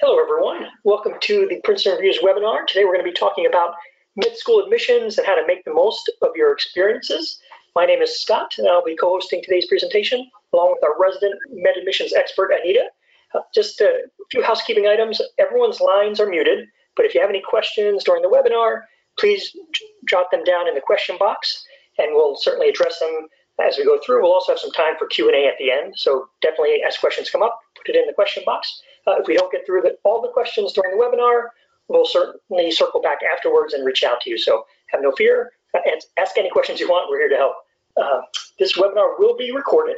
Hello, everyone. Welcome to the Princeton Reviews webinar. Today, we're going to be talking about mid-school admissions and how to make the most of your experiences. My name is Scott, and I'll be co-hosting today's presentation along with our resident med admissions expert, Anita. Just a few housekeeping items. Everyone's lines are muted, but if you have any questions during the webinar, please jot them down in the question box, and we'll certainly address them as we go through. We'll also have some time for Q&A at the end, so definitely as questions come up, put it in the question box. If we don't get through all the questions during the webinar, we'll certainly circle back afterwards and reach out to you. So have no fear, and ask any questions you want. We're here to help. This webinar will be recorded,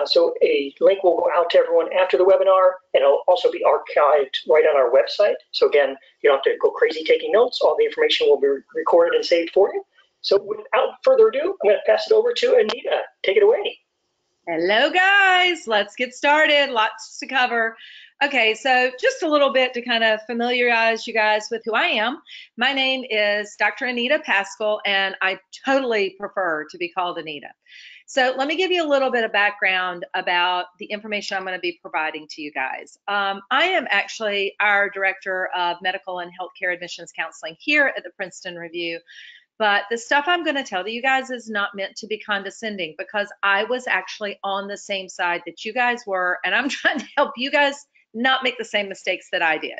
so a link will go out to everyone after the webinar, and it'll also be archived right on our website. So again, you don't have to go crazy taking notes. All the information will be recorded and saved for you. So without further ado, I'm going to pass it over to Anita. Take it away. Hello, guys. Let's get started. Lots to cover. Okay, so just a little bit to kind of familiarize you guys with who I am. My name is Dr. Anita Paschall, and I totally prefer to be called Anita. So let me give you a little bit of background about the information I'm going to be providing to you guys. I am actually our Director of Medical and Healthcare Admissions Counseling here at the Princeton Review. But the stuff I'm going to tell you guys is not meant to be condescending, because I was actually on the same side that you guys were, and I'm trying to help you guys not make the same mistakes that I did.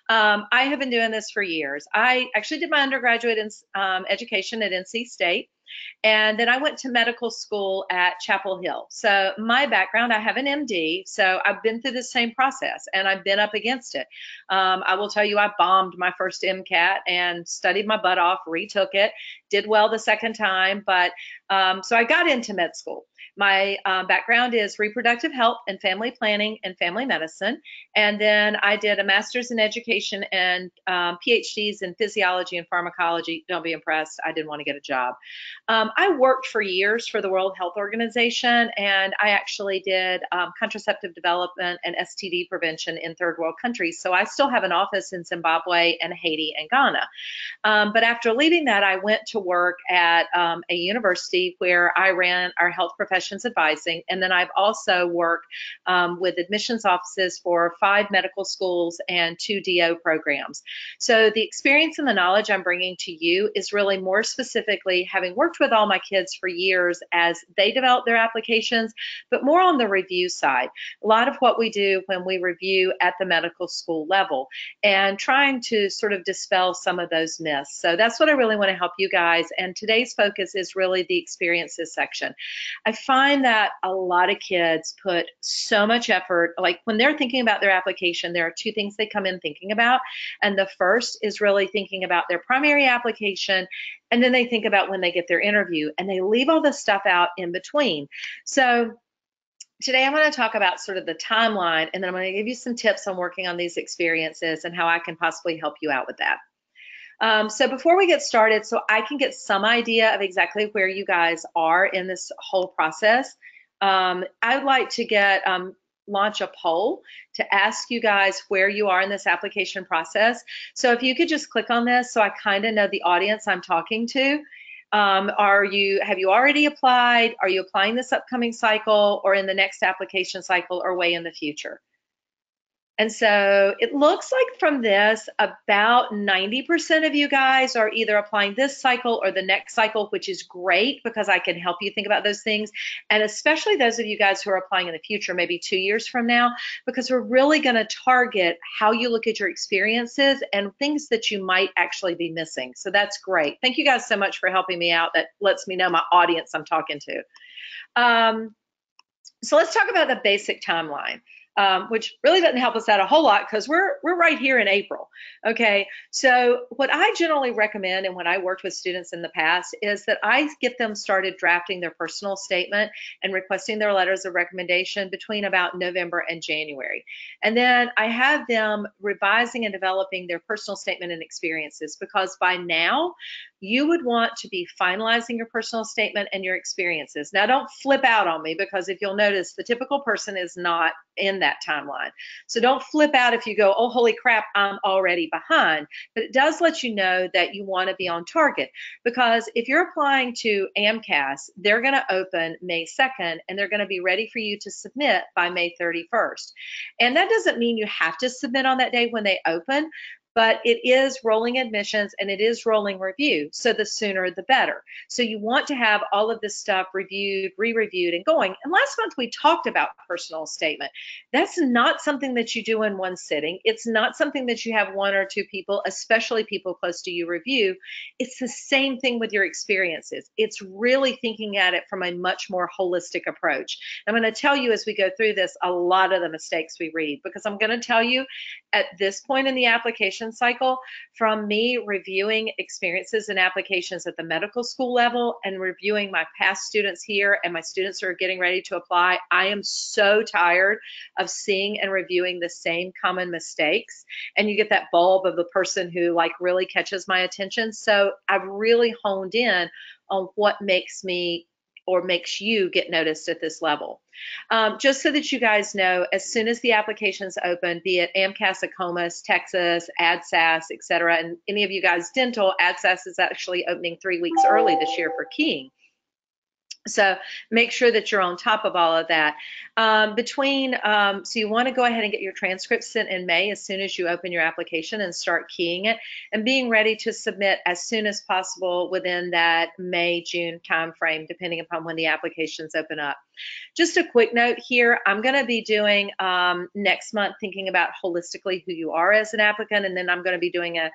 I have been doing this for years. I actually did my undergraduate education at NC State. And then I went to medical school at Chapel Hill. So my background, I have an MD, so I've been through the same process and I've been up against it. I will tell you, I bombed my first MCAT and studied my butt off, retook it, did well the second time, but so I got into med school. My background is reproductive health and family planning and family medicine. And then I did a master's in education and PhDs in physiology and pharmacology. Don't be impressed. I didn't want to get a job. I worked for years for the World Health Organization, and I actually did contraceptive development and STD prevention in third world countries. So I still have an office in Zimbabwe and Haiti and Ghana. But after leaving that, I went to work at a university where I ran our health professions advising, and then I've also worked with admissions offices for 5 medical schools and 2 DO programs. So the experience and the knowledge I'm bringing to you is really more specifically having worked with all my kids for years as they develop their applications, but more on the review side. A lot of what we do when we review at the medical school level, and trying to sort of dispel some of those myths. So that's what I really want to help you guys. And today's focus is really the experiences section. I find that a lot of kids put so much effort, like when they're thinking about their application, there are 2 things they come in thinking about. And the first is really thinking about their primary application, and then they think about when they get their interview, and they leave all this stuff out in between. So today I'm going to talk about sort of the timeline, and then I'm going to give you some tips on working on these experiences and how I can possibly help you out with that. So before we get started, so I can get some idea of exactly where you guys are in this whole process, I'd like to launch a poll to ask you guys where you are in this application process. So if you could just click on this so I kind of know the audience I'm talking to. Have you already applied? Are you applying this upcoming cycle, or in the next application cycle, or way in the future? And so it looks like from this, about 90% of you guys are either applying this cycle or the next cycle, which is great because I can help you think about those things. And especially those of you guys who are applying in the future, maybe 2 years from now, because we're really going to target how you look at your experiences and things that you might actually be missing. So that's great. Thank you guys so much for helping me out. That lets me know my audience I'm talking to. So let's talk about the basic timeline. Which really doesn't help us out a whole lot because we're right here in April. Okay, so what I generally recommend, and when I worked with students in the past, is that I get them started drafting their personal statement and requesting their letters of recommendation between about November and January. And then I have them revising and developing their personal statement and experiences, because by now you would want to be finalizing your personal statement and your experiences. Now don't flip out on me, because if you'll notice, the typical person is not in that timeline. So don't flip out if you go, oh, holy crap, I'm already behind. But it does let you know that you want to be on target, because if you're applying to AMCAS, they're going to open May 2nd and they're going to be ready for you to submit by May 31st. And that doesn't mean you have to submit on that day when they open, but it is rolling admissions and it is rolling review. So the sooner the better. So you want to have all of this stuff reviewed, re-reviewed, and going. And last month we talked about personal statement. That's not something that you do in one sitting. It's not something that you have one or two people, especially people close to you, review. It's the same thing with your experiences. It's really thinking at it from a much more holistic approach. I'm going to tell you as we go through this a lot of the mistakes we read, because I'm going to tell you at this point in the application cycle, from me reviewing experiences and applications at the medical school level and reviewing my past students here and my students who are getting ready to apply, I am so tired of seeing and reviewing the same common mistakes. And you get that bulb of the person who like really catches my attention. So I've really honed in on what makes me or makes you get noticed at this level. Just so that you guys know, as soon as the applications open, be it AMCAS, ACOMAS, Texas, ADSAS, etc., and any of you guys dental, ADSAS is actually opening 3 weeks early this year for keying. So make sure that you're on top of all of that. So you want to go ahead and get your transcripts sent in May as soon as you open your application and start keying it, and being ready to submit as soon as possible within that May, June timeframe, depending upon when the applications open up. Just a quick note here, I'm going to be doing next month thinking about holistically who you are as an applicant, and then I'm going to be doing a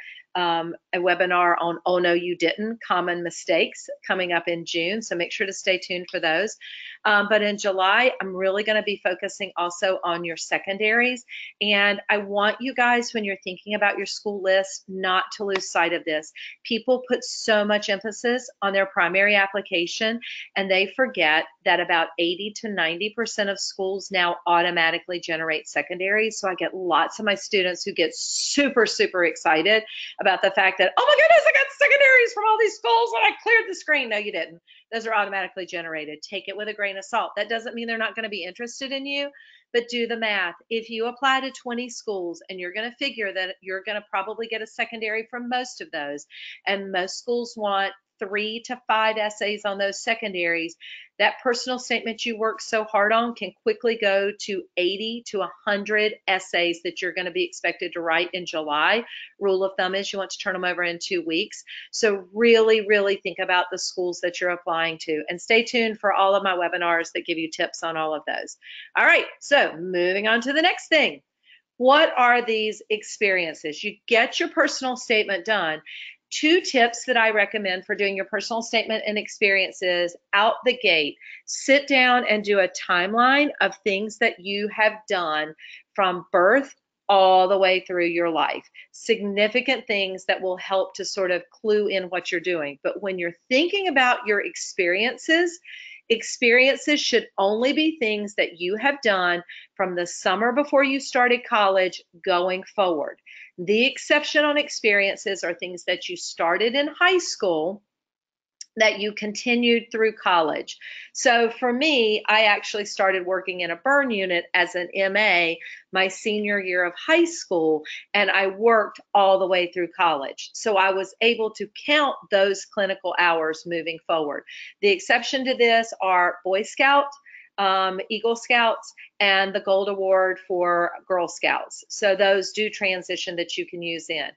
webinar on Oh No You Didn't, common mistakes, coming up in June, so make sure to stay tuned for those. But in July, I'm really going to be focusing also on your secondaries, and I want you guys, when you're thinking about your school list, not to lose sight of this. People put so much emphasis on their primary application, and they forget that about 80 to 90% of schools now automatically generate secondaries. So I get lots of my students who get super, super excited about the fact that, oh my goodness, I got secondaries from all these schools and I cleared the screen. No, you didn't. Those are automatically generated. Take it with a grain of salt. That doesn't mean they're not going to be interested in you, but do the math. If you apply to 20 schools and you're going to figure that you're going to probably get a secondary from most of those, and most schools want 3 to 5 essays on those secondaries, that personal statement you work so hard on can quickly go to 80 to 100 essays that you're going to be expected to write in July. Rule of thumb is you want to turn them over in 2 weeks. So really, really think about the schools that you're applying to, and stay tuned for all of my webinars that give you tips on all of those. All right, so moving on to the next thing. What are these experiences? You get your personal statement done. 2 tips that I recommend for doing your personal statement and experiences out the gate. Sit down and do a timeline of things that you have done from birth all the way through your life. Significant things that will help to sort of clue in what you're doing. But when you're thinking about your experiences should only be things that you have done from the summer before you started college going forward. The exception on experiences are things that you started in high school that you continued through college. So for me, I actually started working in a burn unit as an MA my senior year of high school, and I worked all the way through college. So I was able to count those clinical hours moving forward. The exception to this are Boy Scout, Eagle Scouts, and the Gold Award for Girl Scouts. So those do transition that you can use in.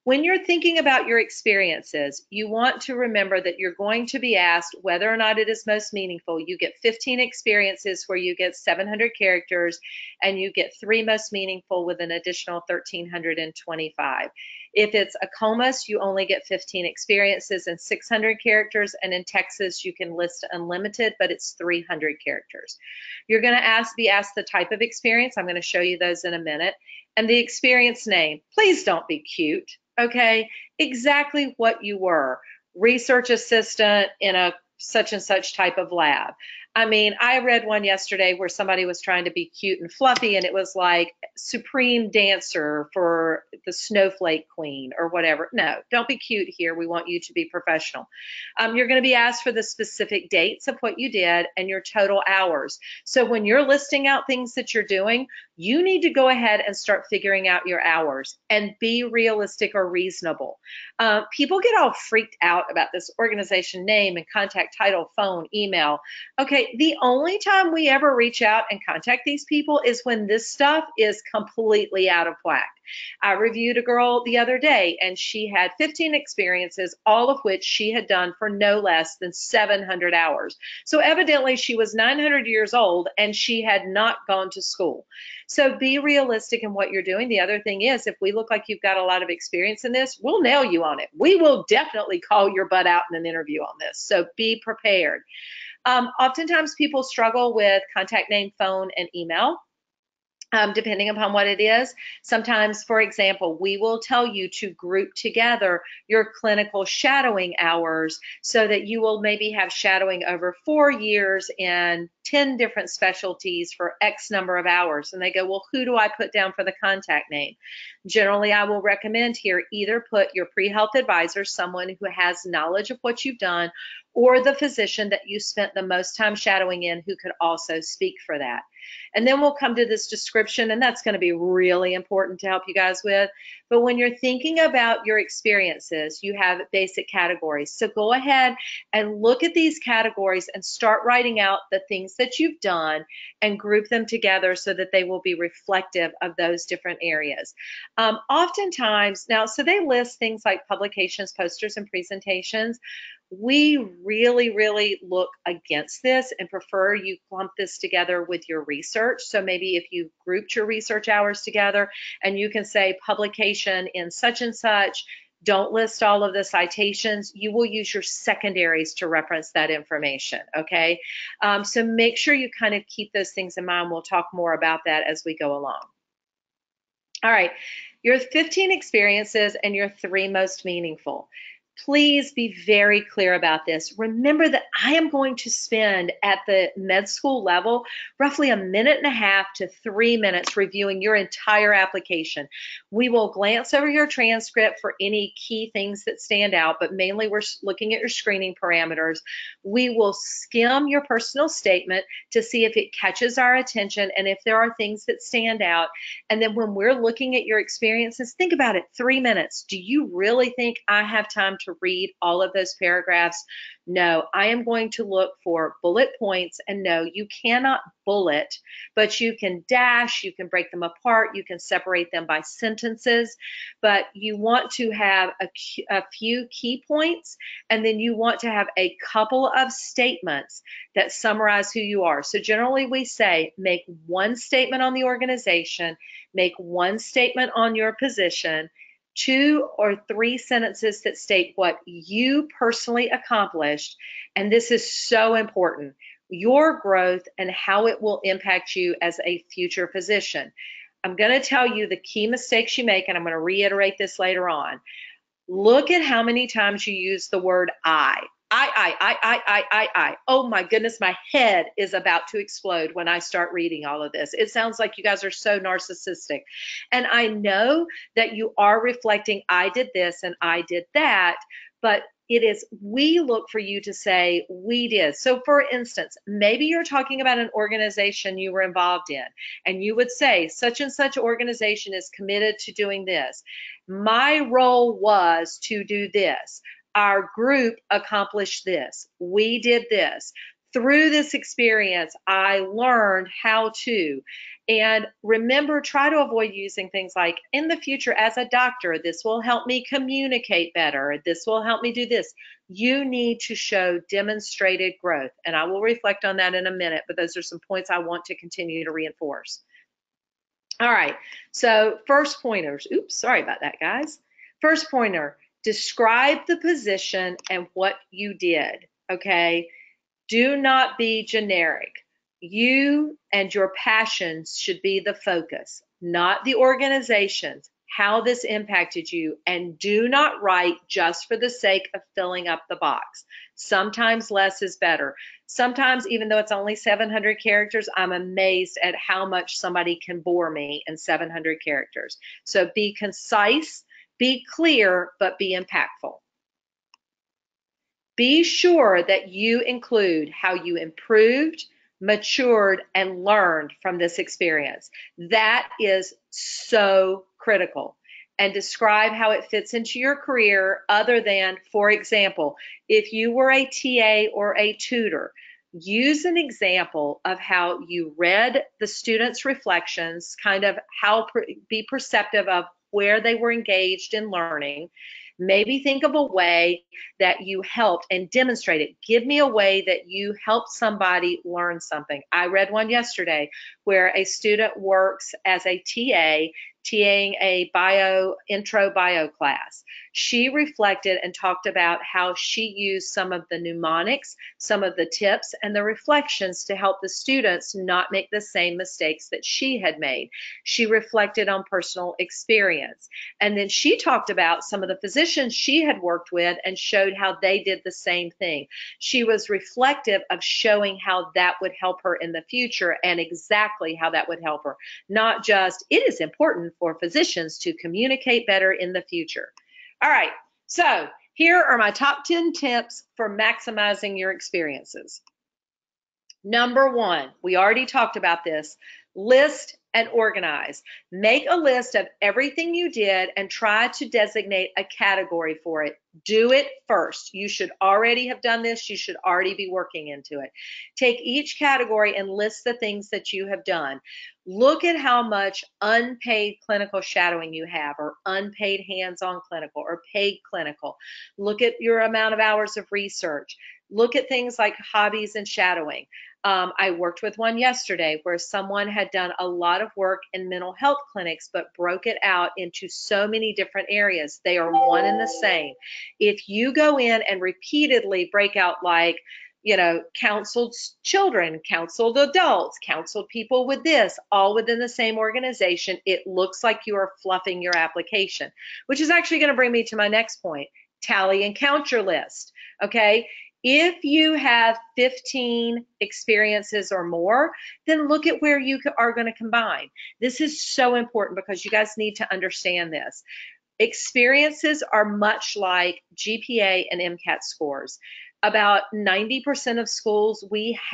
When you're thinking about your experiences, you want to remember that you're going to be asked whether or not it is most meaningful. You get 15 experiences where you get 700 characters, and you get 3 most meaningful with an additional 1,325. If it's a COMAS, you only get 15 experiences and 600 characters, and in Texas, you can list unlimited, but it's 300 characters. You're going to be asked the type of experience. I'm going to show you those in a minute. And the experience name. Please don't be cute. Okay, exactly what you were. Research assistant in a such and such type of lab. I mean, I read one yesterday where somebody was trying to be cute and fluffy, and it was like supreme dancer for the snowflake queen or whatever. No, don't be cute here. We want you to be professional. You're going to be asked for the specific dates of what you did and your total hours. So when you're listing out things that you're doing, you need to go ahead and start figuring out your hours and be realistic or reasonable. People get all freaked out about this organization name and contact title, phone, email. Okay, the only time we ever reach out and contact these people is when this stuff is completely out of whack. I reviewed a girl the other day and she had 15 experiences, all of which she had done for no less than 700 hours. So evidently she was 900 years old and she had not gone to school. So be realistic in what you're doing. The other thing is, if we look like you've got a lot of experience in this, we'll nail you on it. We will definitely call your butt out in an interview on this. So be prepared. Oftentimes people struggle with contact name, phone, and email. Depending upon what it is. Sometimes, for example, we will tell you to group together your clinical shadowing hours so that you will maybe have shadowing over 4 years in 10 different specialties for X number of hours. And they go, well, who do I put down for the contact name? Generally, I will recommend here either put your pre-health advisor, someone who has knowledge of what you've done, or the physician that you spent the most time shadowing in who could also speak for that. And then we'll come to this description, and that's going to be really important to help you guys with. But when you're thinking about your experiences, you have basic categories. So go ahead and look at these categories and start writing out the things that you've done and group them together so that they will be reflective of those different areas. Oftentimes, now, so they list things like publications, posters, and presentations. We really, really look against this and prefer you clump this together with your research. So maybe if you grouped your research hours together and you can say publication in such and such, don't list all of the citations, you will use your secondaries to reference that information, okay? So make sure you kind of keep those things in mind. We'll talk more about that as we go along. All right, your 15 experiences and your 3 most meaningful. Please be very clear about this. Remember that I am going to spend at the med school level roughly 1.5 to 3 minutes reviewing your entire application. We will glance over your transcript for any key things that stand out, but mainly we're looking at your screening parameters. We will skim your personal statement to see if it catches our attention and if there are things that stand out. And then when we're looking at your experiences, think about it, 3 minutes. Do you really think I have time to read all of those paragraphs? No, I am going to look for bullet points, and no, you cannot bullet, but you can dash, you can break them apart, you can separate them by sentences, but you want to have a few key points, and then you want to have a couple of statements that summarize who you are. So generally we say make 1 statement on the organization, make 1 statement on your position, 2 or 3 sentences that state what you personally accomplished. And this is so important, your growth and how it will impact you as a future physician. I'm going to tell you the key mistakes you make, and I'm going to reiterate this later on. Look at how many times you use the word I. I. Oh my goodness, my head is about to explode when I start reading all of this. It sounds like you guys are so narcissistic. And I know that you are reflecting, I did this and I did that, but it is, we look for you to say, we did. So for instance, maybe you're talking about an organization you were involved in, and you would say, such and such organization is committed to doing this. My role was to do this. Our group accomplished this. We did this. Through this experience, I learned how to. And remember, try to avoid using things like, in the future as a doctor, this will help me communicate better. This will help me do this. You need to show demonstrated growth. And I will reflect on that in a minute, but those are some points I want to continue to reinforce. All right, so first pointers. Oops, sorry about that, guys. First pointer. Describe the position and what you did, okay? Do not be generic. You and your passions should be the focus, not the organizations. how this impacted you, and do not write just for the sake of filling up the box. Sometimes less is better. Sometimes, even though it's only 700 characters, I'm amazed at how much somebody can bore me in 700 characters. So be concise, be clear, but be impactful. Be sure that you include how you improved, matured, and learned from this experience. That is so critical. And describe how it fits into your career other than, for example, if you were a TA or a tutor, use an example of how you read the students' reflections, kind of be perceptive of where they were engaged in learning. Maybe think of a way that you helped and demonstrate it. Give me a way that you helped somebody learn something. I read one yesterday where a student works as a TA, TAing a intro bio class. She reflected and talked about how she used some of the mnemonics, some of the tips, and the reflections to help the students not make the same mistakes that she had made. She reflected on personal experience. And then she talked about some of the physicians she had worked with and showed how they did the same thing. She was reflective of showing how that would help her in the future and exactly how that would help her. Not just, it is important for physicians to communicate better in the future. All right, so here are my top 10 tips for maximizing your experiences. Number one, we already talked about this, list and organize. Make a list of everything you did and try to designate a category for it. Do it first. You should already have done this. You should already be working into it. Take each category and list the things that you have done. Look at how much unpaid clinical shadowing you have, or unpaid hands-on clinical, or paid clinical. Look at your amount of hours of research. Look at things like hobbies and shadowing. I worked with one yesterday where someone had done a lot of work in mental health clinics, but broke it out into so many different areas. They are one and the same. If you go in and repeatedly break out like, counseled children, counseled adults, counseled people with this, all within the same organization, it looks like you are fluffing your application, which is actually going to bring me to my next point. Tally and count your list. Okay. If you have 15 experiences or more, then look at where you are going to combine. This is so important because you guys need to understand this. Experiences are much like GPA and MCAT scores. About 90% of schools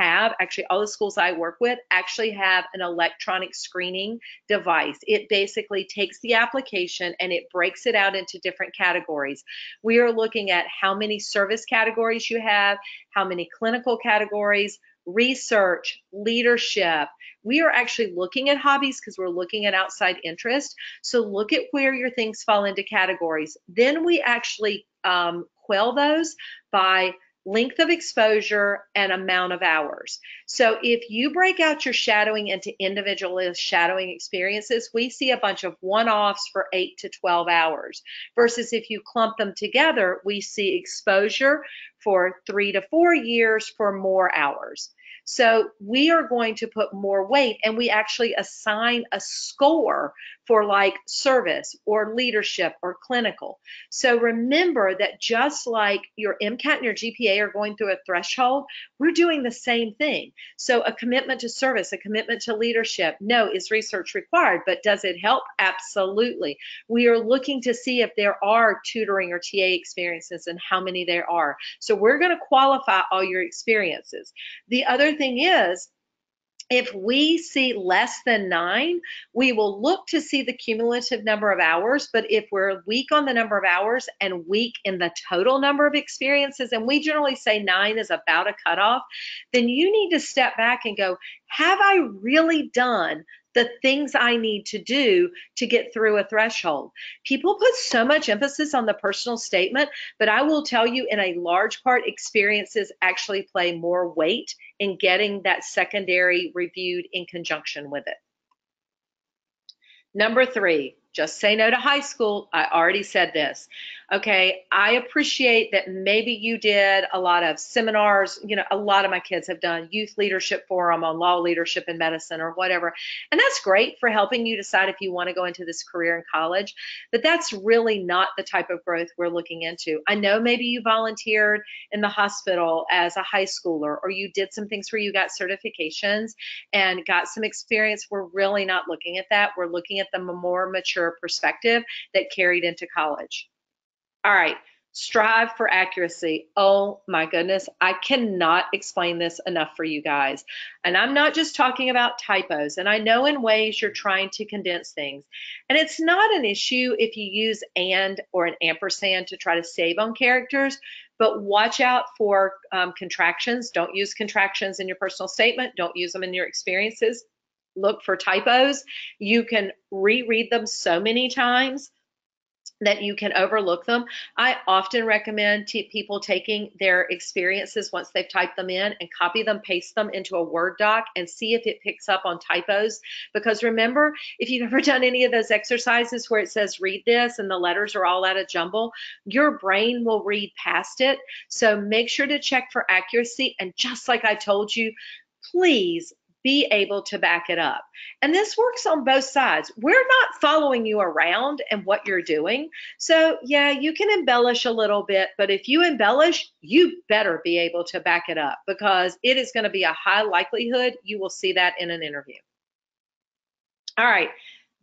actually all the schools I work with actually have an electronic screening device. It basically takes the application and it breaks it out into different categories. We are looking at how many service categories you have, how many clinical categories, research, leadership. We are actually looking at hobbies because we're looking at outside interest. So look at where your things fall into categories. Then we actually quell those by length of exposure and amount of hours. So if you break out your shadowing into individualist shadowing experiences, we see a bunch of one-offs for 8 to 12 hours. Versus if you clump them together, we see exposure for 3 to 4 years for more hours. So we are going to put more weight, and we actually assign a score for like service or leadership or clinical. So remember that just like your MCAT and your GPA are going through a threshold, we're doing the same thing. So a commitment to service, a commitment to leadership, no, is research required, but does it help? Absolutely. We are looking to see if there are tutoring or TA experiences and how many there are. So we're going to qualify all your experiences. The other thing is, if we see less than 9, we will look to see the cumulative number of hours. But if we're weak on the number of hours and weak in the total number of experiences, and we generally say 9 is about a cutoff, then you need to step back and go, have I really done the things I need to do to get through a threshold? People put so much emphasis on the personal statement, but I will tell you, in a large part, experiences actually play more weight in getting that secondary reviewed in conjunction with it. Number 3, Just say no to high school. I already said this. Okay, I appreciate that maybe you did a lot of seminars. A lot of my kids have done youth leadership forum on law, leadership, and medicine or whatever. And that's great for helping you decide if you want to go into this career in college. But that's really not the type of growth we're looking into. I know maybe you volunteered in the hospital as a high schooler, or you did some things where you got certifications and got some experience. We're really not looking at that. We're looking at the more mature perspective that carried into college. All right, strive for accuracy. Oh my goodness, I cannot explain this enough for you guys. And I'm not just talking about typos. And I know in ways you're trying to condense things. And it's not an issue if you use and or an ampersand to try to save on characters, but watch out for contractions. Don't use contractions in your personal statement. Don't use them in your experiences. Look for typos. You can reread them so many times that you can overlook them. I often recommend people taking their experiences once they've typed them in and copy them, paste them into a Word doc and see if it picks up on typos. Because remember, if you've ever done any of those exercises where it says read this and the letters are all out of jumble, your brain will read past it. So make sure to check for accuracy. And just like I told you, please be able to back it up. And this works on both sides. We're not following you around and what you're doing. So yeah, you can embellish a little bit, but if you embellish, you better be able to back it up, because it is going to be a high likelihood you will see that in an interview. All right,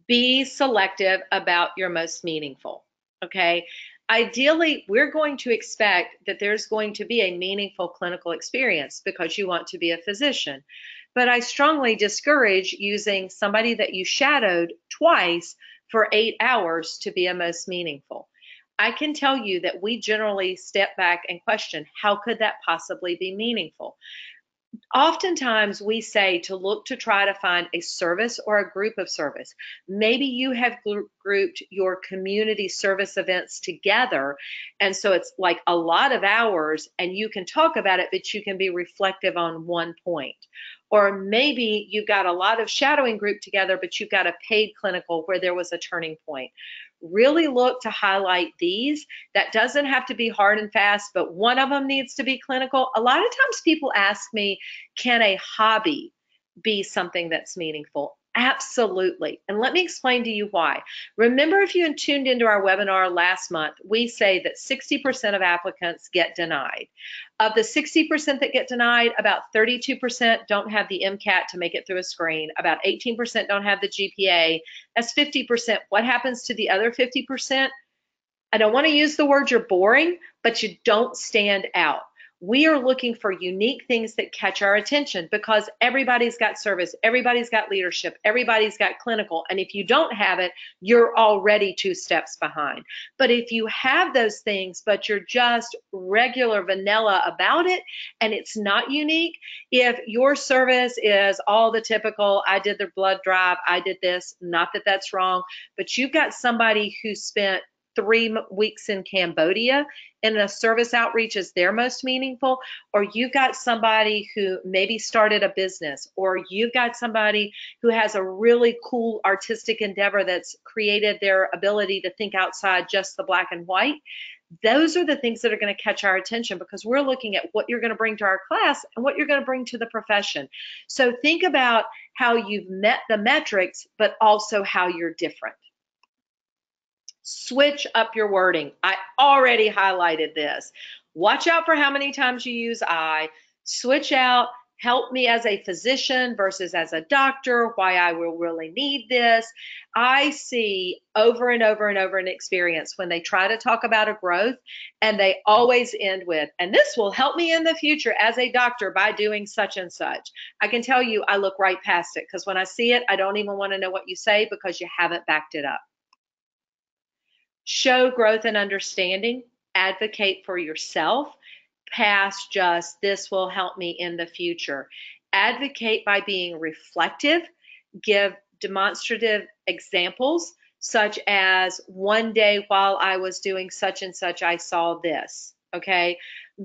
be selective about your most meaningful, okay? Ideally, we're going to expect that there's going to be a meaningful clinical experience because you want to be a physician. But I strongly discourage using somebody that you shadowed twice for 8 hours to be a most meaningful. I can tell you that we generally step back and question, how could that possibly be meaningful? Oftentimes we say to look to try to find a service or a group of service. Maybe you have grouped your community service events together, and so it's like a lot of hours and you can talk about it, but you can be reflective on one point. Or maybe you've got a lot of shadowing group together, but you've got a paid clinical where there was a turning point. Really look to highlight these. That doesn't have to be hard and fast, but one of them needs to be clinical. A lot of times people ask me, can a hobby be something that's meaningful? Absolutely. And let me explain to you why. Remember, if you tuned into our webinar last month, we say that 60% of applicants get denied. Of the 60% that get denied, about 32% don't have the MCAT to make it through a screen. About 18% don't have the GPA. That's 50%. What happens to the other 50%? I don't want to use the word you're boring, but you don't stand out. We are looking for unique things that catch our attention, because everybody's got service, everybody's got leadership, everybody's got clinical. And if you don't have it, you're already 2 steps behind. But if you have those things, but you're just regular vanilla about it and it's not unique, if your service is all the typical, I did the blood drive, I did this, not that that's wrong, but you've got somebody who spent 3 weeks in Cambodia and a service outreach is their most meaningful, or you've got somebody who maybe started a business, or you've got somebody who has a really cool artistic endeavor that's created their ability to think outside just the black and white. Those are the things that are going to catch our attention, because we're looking at what you're going to bring to our class and what you're going to bring to the profession. So think about how you've met the metrics, but also how you're different. Switch up your wording. I already highlighted this. Watch out for how many times you use I. Switch out help me as a physician versus as a doctor, why I will really need this. I see over and over and over in experience when they try to talk about a growth and they always end with, and this will help me in the future as a doctor by doing such and such. I can tell you I look right past it, because when I see it, I don't even want to know what you say, because you haven't backed it up. Show growth and understanding. Advocate for yourself past just this will help me in the future. Advocate by being reflective. Give demonstrative examples, such as one day while I was doing such and such, I saw this. Okay.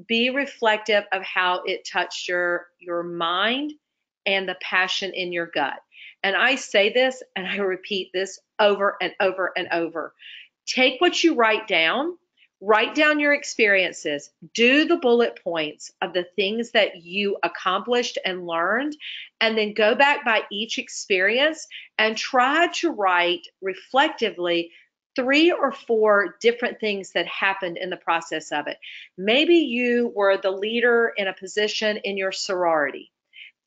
Be reflective of how it touched your mind and the passion in your gut. And I say this and I repeat this over and over and over. Take what you write down your experiences, do the bullet points of the things that you accomplished and learned, and then go back by each experience and try to write reflectively 3 or 4 different things that happened in the process of it. Maybe you were the leader in a position in your sorority.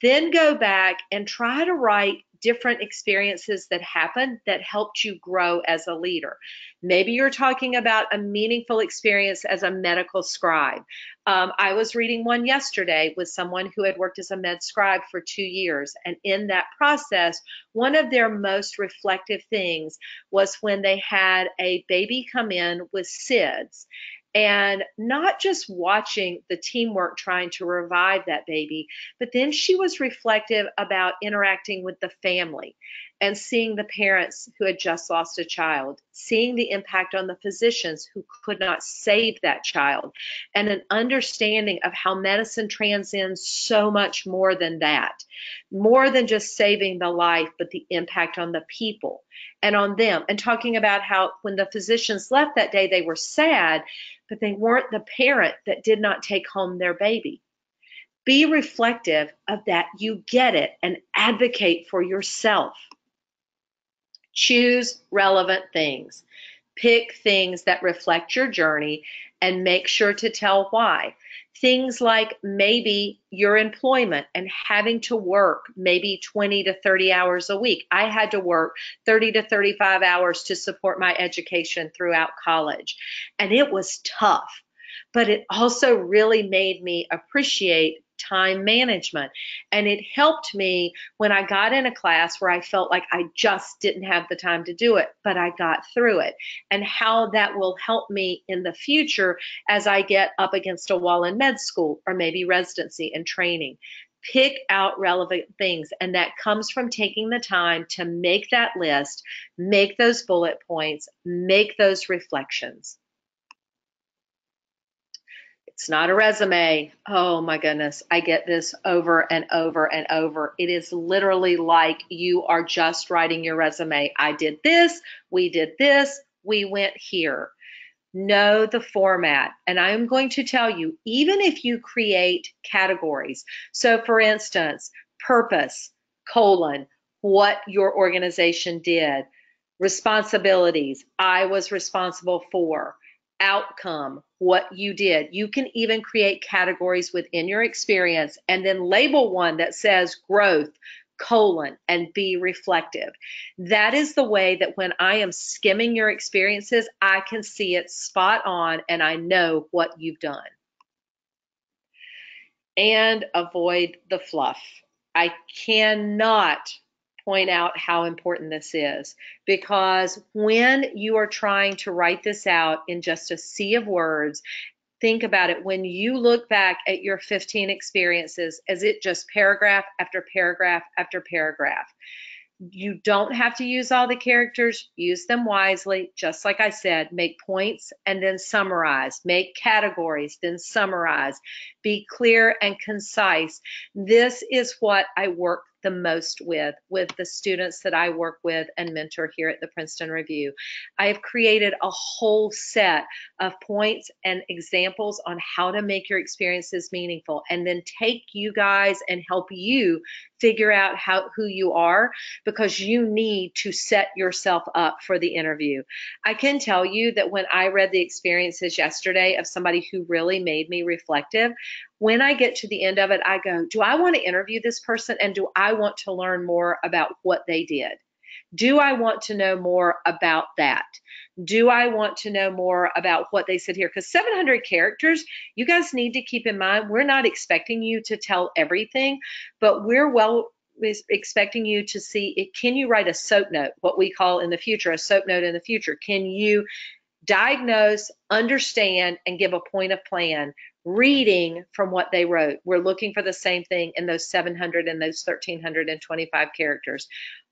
Then go back and try to write different experiences that happened that helped you grow as a leader. Maybe you're talking about a meaningful experience as a medical scribe. I was reading one yesterday with someone who had worked as a med scribe for 2 years. And in that process, one of their most reflective things was when they had a baby come in with SIDS. And not just watching the teamwork trying to revive that baby, but then she was reflective about interacting with the family and seeing the parents who had just lost a child, seeing the impact on the physicians who could not save that child, and an understanding of how medicine transcends so much more than that, more than just saving the life, but the impact on the people and on them. And talking about how when the physicians left that day, they were sad, but they weren't the parent that did not take home their baby. Be reflective of that. You get it, and advocate for yourself. Choose relevant things. Pick things that reflect your journey and make sure to tell why. Things like maybe your employment and having to work maybe 20 to 30 hours a week. I had to work 30 to 35 hours to support my education throughout college, and it was tough, but it also really made me appreciate time management. And it helped me when I got in a class where I felt like I just didn't have the time to do it, but I got through it, and how that will help me in the future as I get up against a wall in med school or maybe residency and training. Pick out relevant things, and that comes from taking the time to make that list, make those bullet points, make those reflections. It's not a resume. Oh my goodness. I get this over and over and over. It is literally like you are just writing your resume. I did this, we went here. Know the format. And I'm going to tell you, even if you create categories, so for instance, purpose, what your organization did, responsibilities, I was responsible for, outcome, what you did. You can even create categories within your experience and then label one that says growth, and be reflective. That is the way that when I am skimming your experiences, I can see it spot on and I know what you've done. And avoid the fluff. I cannot point out how important this is, because when you are trying to write this out in just a sea of words, think about it. When you look back at your 15 experiences, is it just paragraph after paragraph after paragraph? You don't have to use all the characters. Use them wisely. Just like I said, make points and then summarize. Make categories, then summarize. Be clear and concise. This is what I work the most with the students that I work with and mentor here at the Princeton Review. I have created a whole set of points and examples on how to make your experiences meaningful, and then take you guys and help you figure out who you are, because you need to set yourself up for the interview. I can tell you that when I read the experiences yesterday of somebody who really made me reflective, when I get to the end of it, I go, do I want to interview this person, and do I want to learn more about what they did? Do I want to know more about that? Do I want to know more about what they said here? Because 700 characters, you guys need to keep in mind, we're not expecting you to tell everything, but we're expecting you to see, can you write a SOAP note, what we call in the future, a SOAP note in the future? Can you diagnose, understand, and give a point of plan, reading from what they wrote? We're looking for the same thing in those 700 and those 1,325 characters.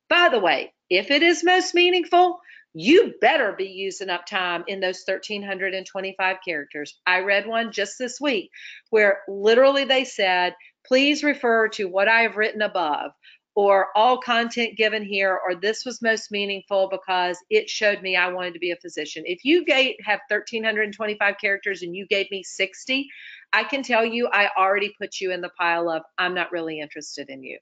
By the way, if it is most meaningful, you better be using up time in those 1,325 characters. I read one just this week where literally they said, please refer to what I have written above, or all content given here, or this was most meaningful because it showed me I wanted to be a physician. If you have 1,325 characters and you gave me 60, I can tell you I already put you in the pile of I'm not really interested in you.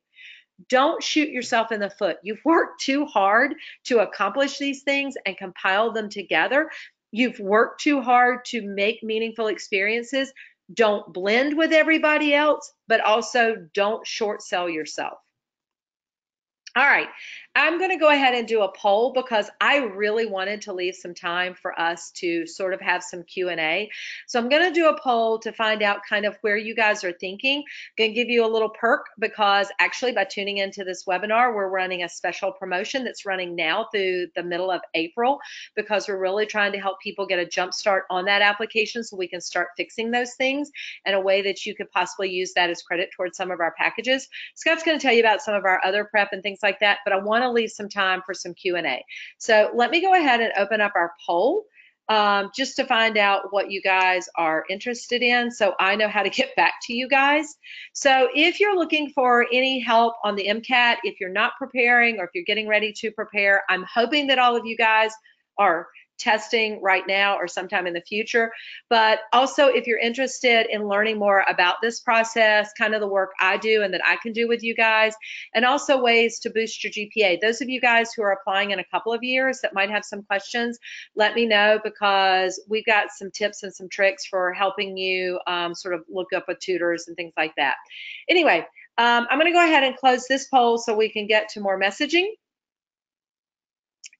Don't shoot yourself in the foot. You've worked too hard to accomplish these things and compile them together. You've worked too hard to make meaningful experiences. Don't blend with everybody else, but also don't short sell yourself. All right, I'm going to go ahead and do a poll because I really wanted to leave some time for us to sort of have some Q&A. So I'm going to do a poll to find out kind of where you guys are thinking. I'm going to give you a little perk because actually by tuning into this webinar, we're running a special promotion that's running now through the middle of April because we're really trying to help people get a jump start on that application so we can start fixing those things in a way that you could possibly use that as credit towards some of our packages. Scott's going to tell you about some of our other prep and things like that, but I want to leave some time for some Q&A. So let me go ahead and open up our poll just to find out what you guys are interested in so I know how to get back to you guys. So if you're looking for any help on the MCAT, if you're not preparing or if you're getting ready to prepare, I'm hoping that all of you guys are testing right now or sometime in the future. But also if you're interested in learning more about this process, kind of the work I do and that I can do with you guys, and also ways to boost your GPA. Those of you guys who are applying in a couple of years that might have some questions, let me know because we've got some tips and some tricks for helping you sort of look up with tutors and things like that. Anyway, I'm going to go ahead and close this poll so we can get to more messaging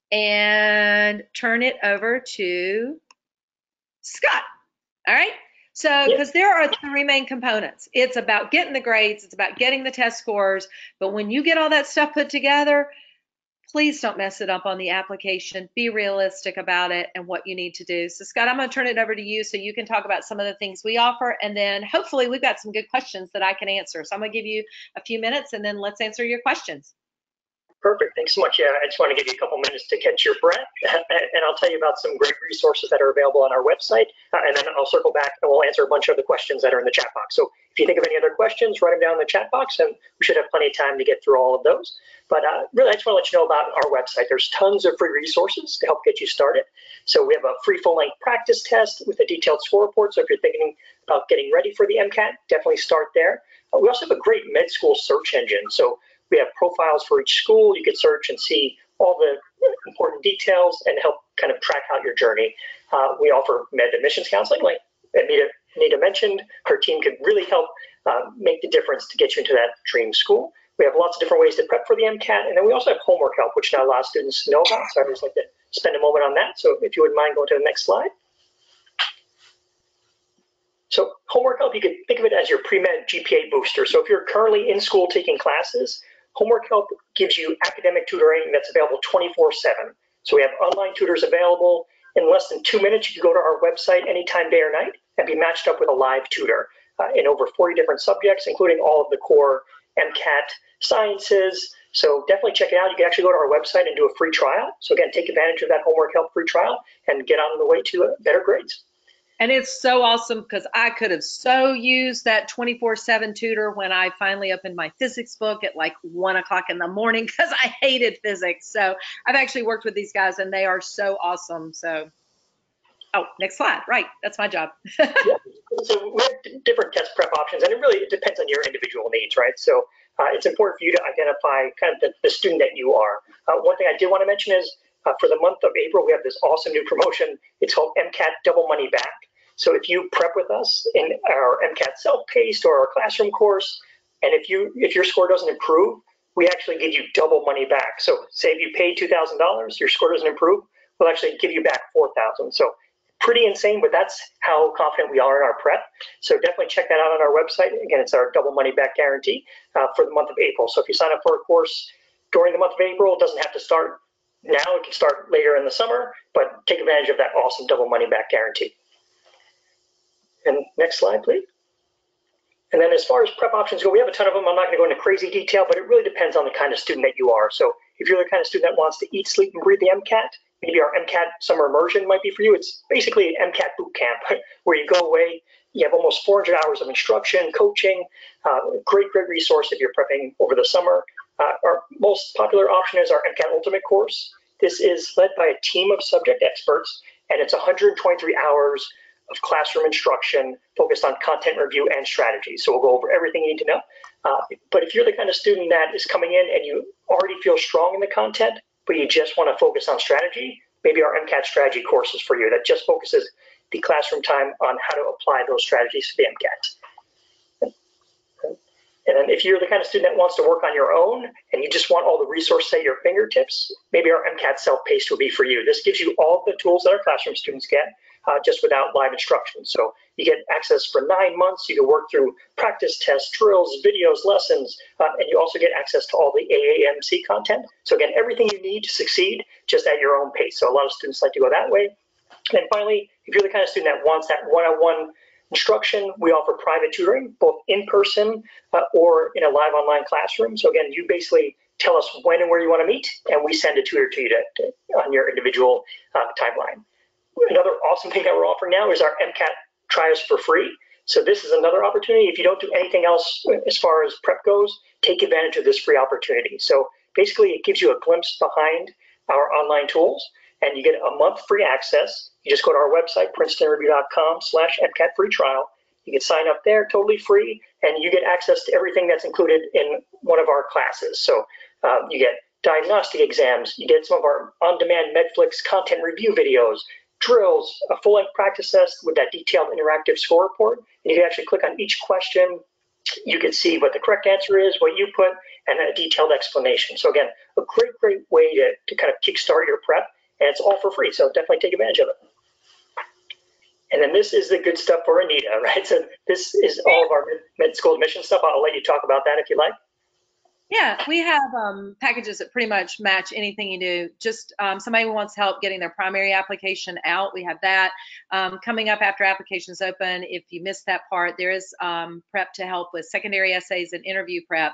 and turn it over to Scott. All right. So, because there are three main components. It's about getting the grades, it's about getting the test scores, but when you get all that stuff put together, please don't mess it up on the application. Be realistic about it and what you need to do. So Scott, I'm going to turn it over to you so you can talk about some of the things we offer, and then hopefully we've got some good questions that I can answer. So I'm going to give you a few minutes and then let's answer your questions. Perfect. Thanks so much. Yeah, I just want to give you a couple minutes to catch your breath, and I'll tell you about some great resources that are available on our website, and then I'll circle back and we'll answer a bunch of the questions that are in the chat box. So if you think of any other questions, write them down in the chat box, and we should have plenty of time to get through all of those. But really, I just want to let you know about our website. There's tons of free resources to help get you started. So we have a free full-length practice test with a detailed score report. So if you're thinking about getting ready for the MCAT, definitely start there. We also have a great med school search engine. So we have profiles for each school. You can search and see all the important details and help kind of track out your journey. We offer med admissions counseling, like Anita mentioned. Her team could really help make the difference to get you into that dream school. We have lots of different ways to prep for the MCAT, and then we also have homework help, which not a lot of students know about, so I'd just like to spend a moment on that. So if you wouldn't mind going to the next slide. So homework help, you can think of it as your pre-med GPA booster. So if you're currently in school taking classes, homework help gives you academic tutoring that's available 24/7. So we have online tutors available. In less than 2 minutes, you can go to our website anytime, day or night, and be matched up with a live tutor in over 40 different subjects, including all of the core MCAT sciences. So definitely check it out. You can actually go to our website and do a free trial. So again, take advantage of that homework help free trial and get on the way to better grades. And it's so awesome because I could have so used that 24/7 tutor when I finally opened my physics book at like 1 o'clock in the morning because I hated physics. So I've actually worked with these guys and they are so awesome. So, oh, next slide. Right. That's my job. Yeah. So we have different test prep options, and it really depends on your individual needs, right? So it's important for you to identify kind of the student that you are. One thing I did want to mention is for the month of April, we have this awesome new promotion. It's called MCAT Double Money Back. So if you prep with us in our MCAT self-paced or our classroom course, and if your score doesn't improve, we actually give you double money back. So say if you paid $2,000, your score doesn't improve, we'll actually give you back $4,000. So pretty insane, but that's how confident we are in our prep. So definitely check that out on our website. Again, it's our double money back guarantee for the month of April. So if you sign up for a course during the month of April, it doesn't have to start now. It can start later in the summer, but take advantage of that awesome double money back guarantee. And next slide, please. And then as far as prep options go, we have a ton of them. I'm not going to go into crazy detail, but it really depends on the kind of student that you are. So if you're the kind of student that wants to eat, sleep, and breathe the MCAT, maybe our MCAT summer immersion might be for you. It's basically an MCAT boot camp where you go away. You have almost 400 hours of instruction, coaching, great resource if you're prepping over the summer. Our most popular option is our MCAT Ultimate course. This is led by a team of subject experts, and it's 123 hours of classroom instruction focused on content review and strategy. So we'll go over everything you need to know. But if you're the kind of student that is coming in and you already feel strong in the content, but you just want to focus on strategy, maybe our MCAT strategy course is for you. That just focuses the classroom time on how to apply those strategies to the MCAT. And then if you're the kind of student that wants to work on your own and you just want all the resources at your fingertips, maybe our MCAT self-paced will be for you. This gives you all the tools that our classroom students get, just without live instruction. So you get access for 9 months. You can work through practice tests, drills, videos, lessons, and you also get access to all the AAMC content. So again, everything you need to succeed just at your own pace. So a lot of students like to go that way. And finally, if you're the kind of student that wants that one-on-one instruction, we offer private tutoring, both in person or in a live online classroom. So again, you basically tell us when and where you want to meet, and we send a tutor to you on your individual timeline. Another awesome thing that we're offering now is our MCAT Try Us for free. So this is another opportunity. If you don't do anything else as far as prep goes, take advantage of this free opportunity. So basically, it gives you a glimpse behind our online tools, and you get a month free access. You just go to our website, princetonreview.com/MCAT free trial. You can sign up there totally free, and you get access to everything that's included in one of our classes. So you get diagnostic exams, you get some of our on-demand Netflix content review videos, drills, a full-length practice test with that detailed interactive score report. And you can actually click on each question. You can see what the correct answer is, what you put, and a detailed explanation. So again, a great way to kind of kickstart your prep, and it's all for free. So definitely take advantage of it. And then this is the good stuff for Anita, right? So this is all of our med school admission stuff. I'll let you talk about that if you like. Yeah, we have packages that pretty much match anything you do. Just somebody who wants help getting their primary application out, we have that. Coming up after applications open, if you missed that part, there is prep to help with secondary essays and interview prep.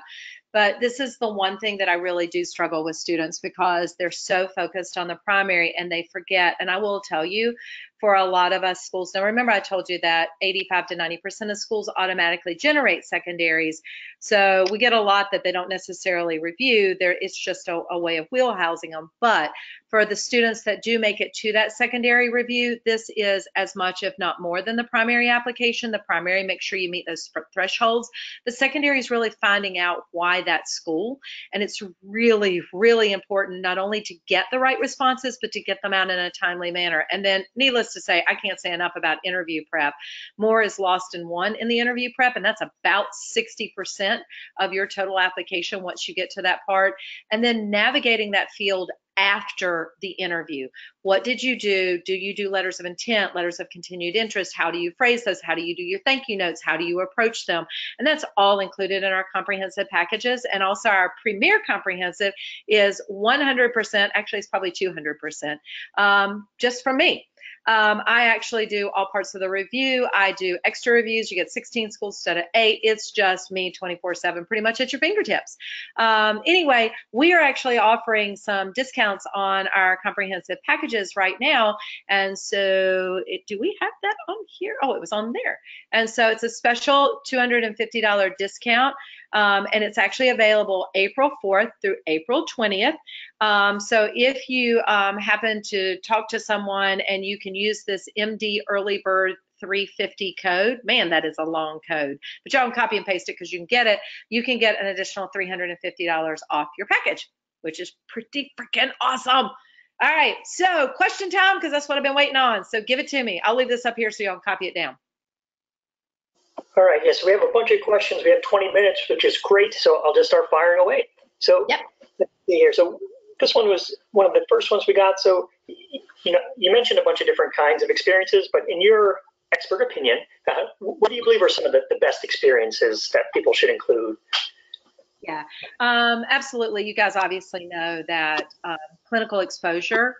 But this is the one thing that I really do struggle with students, because they're so focused on the primary and they forget. And I will tell you, for a lot of us schools, now remember I told you that 85 to 90% of schools automatically generate secondaries. So we get a lot that they don't necessarily review. It's just a way of wheelhousing them. But for the students that do make it to that secondary review, this is as much, if not more, than the primary application. The primary, make sure you meet those thresholds. The secondary is really finding out why that school. And it's really important not only to get the right responses, but to get them out in a timely manner. And then, needless to say, I can't say enough about interview prep. More is lost in one in the interview prep, and that's about 60% of your total application once you get to that part. And then navigating that field after the interview. What did you do? Do you do letters of intent, letters of continued interest? How do you phrase those? How do you do your thank you notes? How do you approach them? And that's all included in our comprehensive packages. And also our premier comprehensive is 100%, actually it's probably 200%, just from me. I actually do all parts of the review. I do extra reviews. You get 16 schools instead of 8. It's just me 24/7, pretty much at your fingertips. Anyway, we are actually offering some discounts on our comprehensive packages right now. And so do we have that on here? Oh, it was on there. And so it's a special $250 discount. And it's actually available April 4th through April 20th. So if you happen to talk to someone and you can use this MD Early Bird 350 code, man, that is a long code, but y'all can copy and paste it because you can get it. You can get an additional $350 off your package, which is pretty freaking awesome. All right, so question time, because that's what I've been waiting on. So give it to me. I'll leave this up here so y'all can copy it down. All right, yes, we have a bunch of questions. We have 20 minutes, which is great. So I'll just start firing away. So yep. Let's see here. So this one was one of the first ones we got. So, you mentioned a bunch of different kinds of experiences, but in your expert opinion, what do you believe are some of the best experiences that people should include? Yeah, absolutely. You guys obviously know that clinical exposure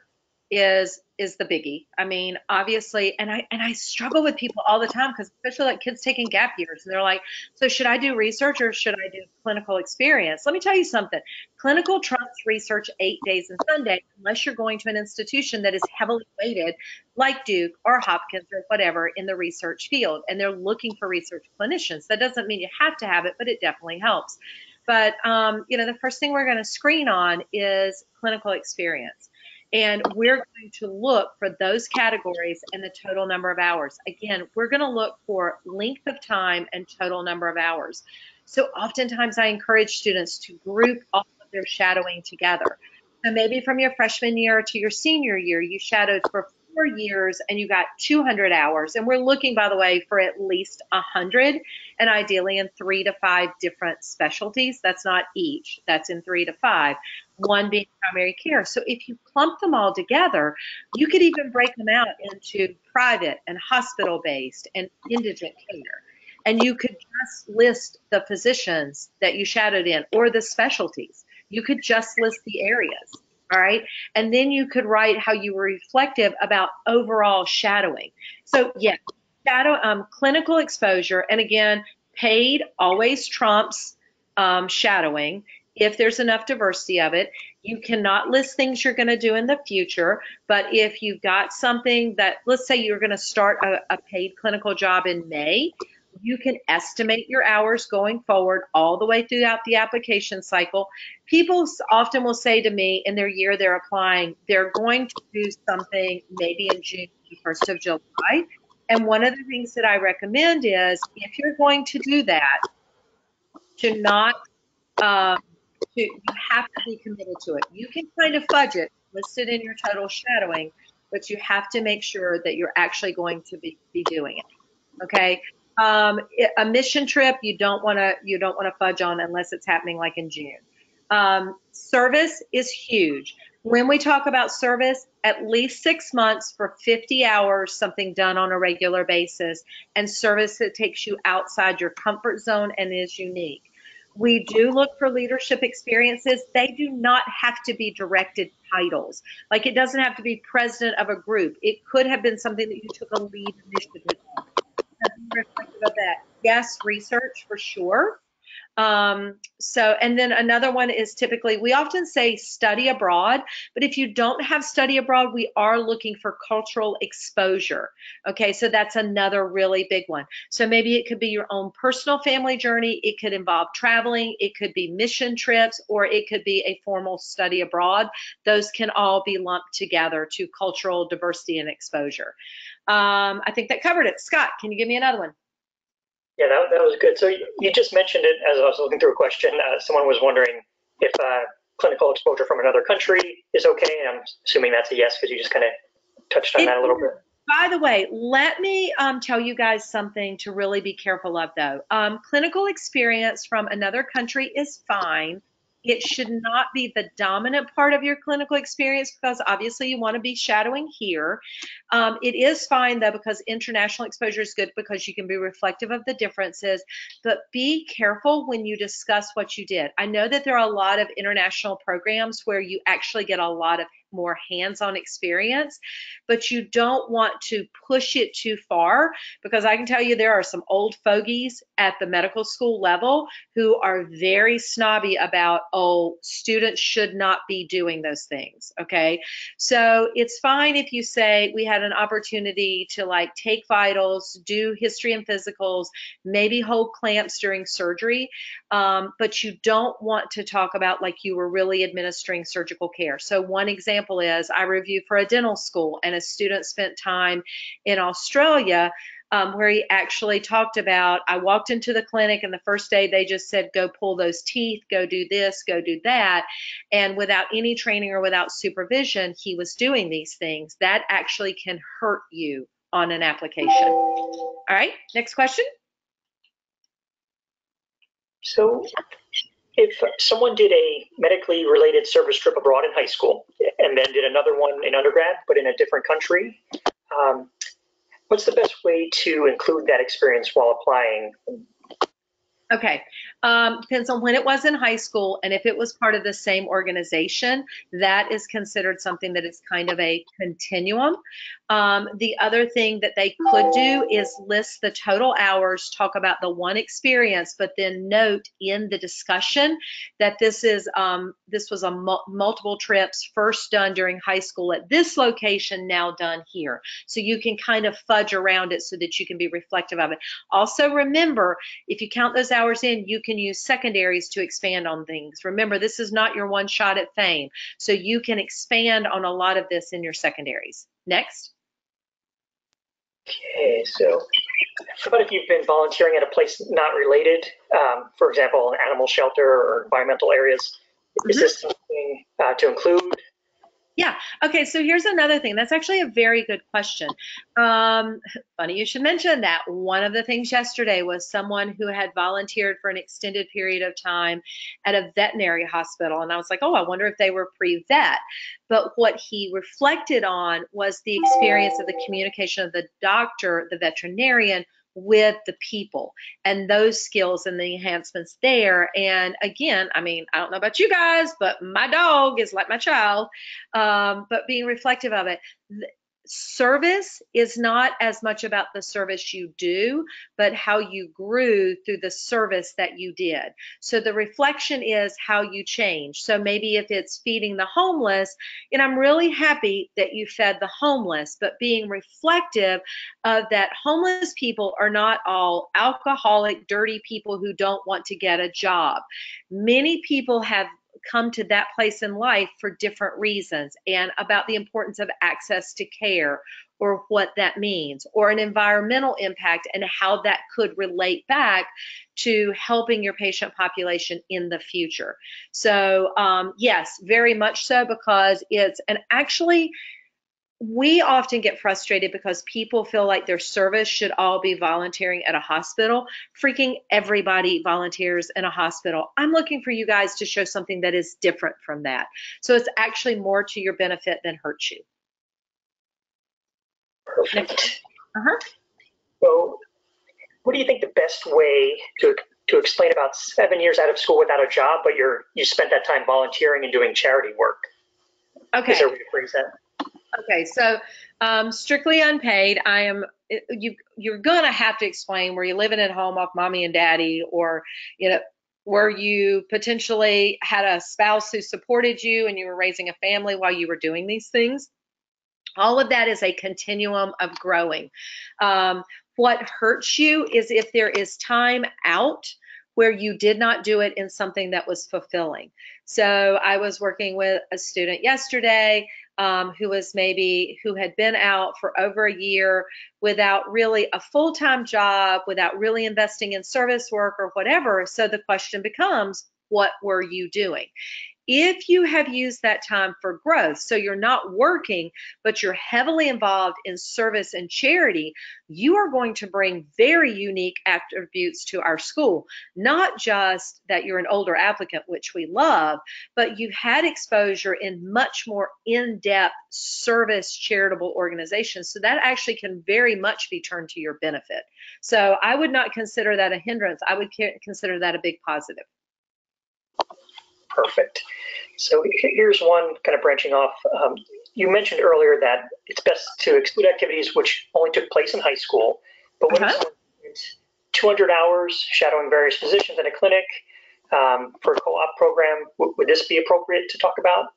is the biggie. I mean, obviously, and I struggle with people all the time, because especially like kids taking gap years, and they're like, so should I do research or should I do clinical experience? Let me tell you something. Clinical trumps research 8 days and Sunday, unless you're going to an institution that is heavily weighted like Duke or Hopkins or whatever in the research field, and they're looking for research clinicians. That doesn't mean you have to have it, but it definitely helps. But, the first thing we're going to screen on is clinical experience. And we're going to look for those categories and the total number of hours. Again, we're going to look for length of time and total number of hours. So oftentimes I encourage students to group all of their shadowing together. So maybe from your freshman year to your senior year, you shadowed for 4 years and you got 200 hours. And we're looking, by the way, for at least 100, and ideally in 3 to 5 different specialties. That's not each, that's in 3 to 5, one being primary care. So if you clump them all together, you could even break them out into private and hospital-based and indigent care. And you could just list the physicians that you shadowed in or the specialties. You could just list the areas, all right? And then you could write how you were reflective about overall shadowing. So yeah, clinical exposure, and again, paid always trumps shadowing if there's enough diversity of it. You cannot list things you're going to do in the future, but if you've got something that, let's say you're going to start a paid clinical job in May, you can estimate your hours going forward all the way throughout the application cycle. People often will say to me in their year they're applying, they're going to do something maybe in June, 1st of July. And one of the things that I recommend is if you're going to do that, to not, you have to be committed to it. You can kind of fudge it, list it in your total shadowing, but you have to make sure that you're actually going to be doing it. Okay. A mission trip you don't want to fudge on unless it's happening like in June. Service is huge. When we talk about service, at least 6 months for 50 hours, something done on a regular basis, and service that takes you outside your comfort zone and is unique. We do look for leadership experiences. They do not have to be directed titles. Like, it doesn't have to be president of a group. It could have been something that you took a lead initiative on. Reflective of that. Yes, research for sure. And then another one is typically, we often say study abroad, but if you don't have study abroad, we are looking for cultural exposure. Okay, so that's another really big one. So maybe it could be your own personal family journey. It could involve traveling. It could be mission trips, or it could be a formal study abroad. Those can all be lumped together to cultural diversity and exposure. I think that covered it. Scott, can you give me another one? Yeah, that was good. So you just mentioned it as I was looking through a question. Someone was wondering if clinical exposure from another country is okay. And I'm assuming that's a yes because you just kind of touched on that a little bit. By the way, let me tell you guys something to really be careful of, though. Clinical experience from another country is fine. It should not be the dominant part of your clinical experience because obviously you want to be shadowing here. It is fine, though, because international exposure is good because you can be reflective of the differences, but be careful when you discuss what you did. I know that there are a lot of international programs where you actually get a lot of more hands-on experience, but you don't want to push it too far because I can tell you there are some old fogies at the medical school level who are very snobby about, oh, students should not be doing those things. Okay, so it's fine if you say we had an opportunity to like take vitals, do history and physicals, maybe hold clamps during surgery, but you don't want to talk about like you were really administering surgical care. So one example is I reviewed for a dental school, and a student spent time in Australia where he actually talked about, I walked into the clinic and the first day they just said, go pull those teeth, go do this, go do that. And without any training or without supervision, he was doing these things. That actually can hurt you on an application. All right, next question. So if someone did a medically related service trip abroad in high school and then did another one in undergrad, but in a different country, what's the best way to include that experience while applying? Okay, depends on when it was in high school, and if it was part of the same organization, that is considered something that is kind of a continuum. The other thing that they could do is list the total hours, talk about the one experience, but then note in the discussion that this was a multiple trips first done during high school at this location, now done here. So you can kind of fudge around it so that you can be reflective of it. Also remember, if you count those hours in, you can can use secondaries to expand on things. Remember, this is not your one shot at fame. So you can expand on a lot of this in your secondaries. Next. Okay, so how about if you've been volunteering at a place not related, for example, an animal shelter or environmental areas? Is this something to include? Yeah. Okay. So here's another thing. That's actually a very good question. Funny you should mention that. One of the things yesterday was someone who had volunteered for an extended period of time at a veterinary hospital. And I was like, oh, I wonder if they were pre-vet. But what he reflected on was the experience of the communication of the doctor, the veterinarian, with the people and those skills and the enhancements there. And again, I mean, I don't know about you guys, but my dog is like my child. But being reflective of it, service is not as much about the service you do, but how you grew through the service that you did. So the reflection is how you change. So maybe if it's feeding the homeless, and I'm really happy that you fed the homeless, but being reflective of that homeless people are not all alcoholic, dirty people who don't want to get a job. Many people have come to that place in life for different reasons, and about the importance of access to care or what that means, or an environmental impact and how that could relate back to helping your patient population in the future. So yes, very much so, because it's, and actually we often get frustrated because people feel like their service should all be volunteering at a hospital. Freaking everybody volunteers in a hospital. I'm looking for you guys to show something that is different from that. So it's actually more to your benefit than hurts you. Perfect. So what do you think the best way to explain about 7 years out of school without a job, but you spent that time volunteering and doing charity work? Okay. Is there a way to phrase that? Okay, so strictly unpaid, you're gonna have to explain, were you living at home off mommy and daddy, or were you potentially had a spouse who supported you and you were raising a family while you were doing these things? All of that is a continuum of growing. What hurts you is if there is time out where you did not do it in something that was fulfilling. So I was working with a student yesterday who had been out for over a year without really a full-time job, without really investing in service work or whatever. So the question becomes, what were you doing? If you have used that time for growth, so you're not working, but you're heavily involved in service and charity, you are going to bring very unique attributes to our school. Not just that you're an older applicant, which we love, but you've had exposure in much more in-depth service charitable organizations. So that actually can very much be turned to your benefit. So I would not consider that a hindrance. I would consider that a big positive. Perfect. So here's one kind of branching off. You mentioned earlier that it's best to exclude activities which only took place in high school, but what if someone spent 200 hours shadowing various physicians in a clinic for a co-op program? Would this be appropriate to talk about?